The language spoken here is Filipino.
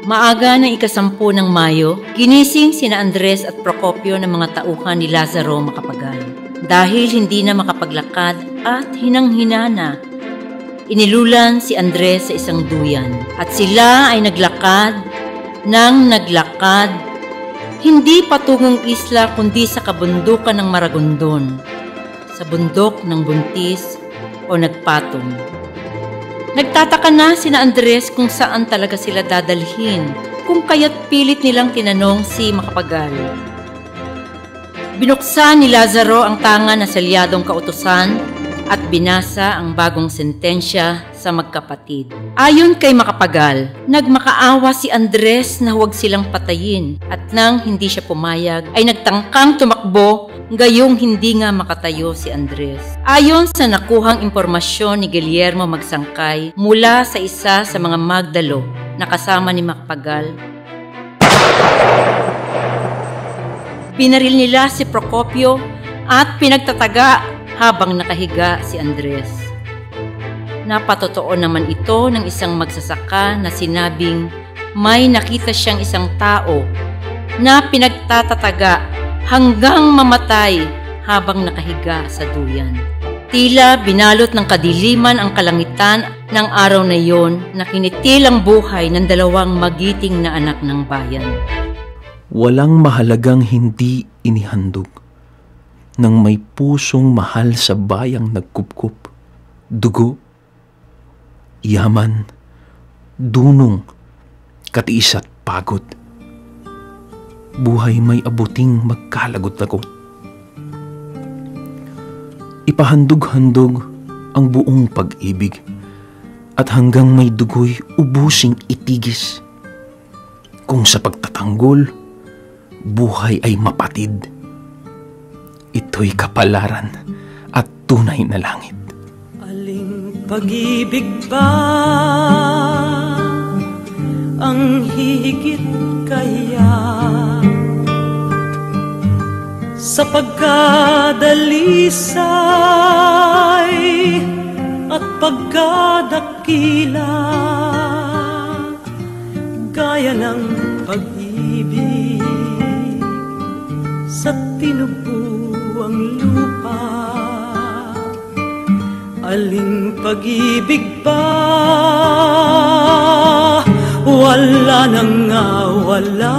Maaga ng ika-10 ng Mayo, ginising sina Andres at Procopio ng mga tauhan ni Lazaro Macapagal. Dahil hindi na makapaglakad at hinang-hina na, inilulan si Andres sa isang duyan at sila ay naglakad, hindi patungong isla kundi sa kabundukan ng Maragondon, sa bundok ng Buntis o Nagpatong. Nagtataka na sina Andres kung saan talaga sila dadalhin, kung kaya't pilit nilang tinanong si Macapagal. Binuksan ni Lazaro ang tanga na selyadong kautusan at binasa ang bagong sentensya sa magkapatid. Ayon kay Macapagal, nagmakaawa si Andres na huwag silang patayin at nang hindi siya pumayag ay nagtangkang tumakbo gayong hindi nga makatayo si Andres. Ayon sa nakuhang impormasyon ni Guillermo Magsangkay mula sa isa sa mga magdalo na kasama ni Macapagal, pinaril nila si Procopio at pinagtataga habang nakahiga si Andres. Napatotoo naman ito ng isang magsasaka na sinabing may nakita siyang isang tao na pinagtatataga hanggang mamatay habang nakahiga sa duyan. Tila binalot ng kadiliman ang kalangitan ng araw na iyon na kinitil ang buhay ng 2 magiting na anak ng bayan. Walang mahalagang hindi inihandog ng may pusong mahal sa bayang nagkupkup, dugo, yaman, dunong, katiis at pagod. Buhay may abuting magkalagot-lagot. Ipahandog-handog ang buong pag-ibig at hanggang may dugo'y ubusing itigis. Kung sa pagtatanggol, buhay ay mapatid. Ito'y kapalaran at tunay na langit. Aling pag-ibig ba ang higit kaya sa pagkadalisay at pagkadakila, gaya ng pag-ibig sa tinubuang lupa? Aling pag-ibig ba wala nang wala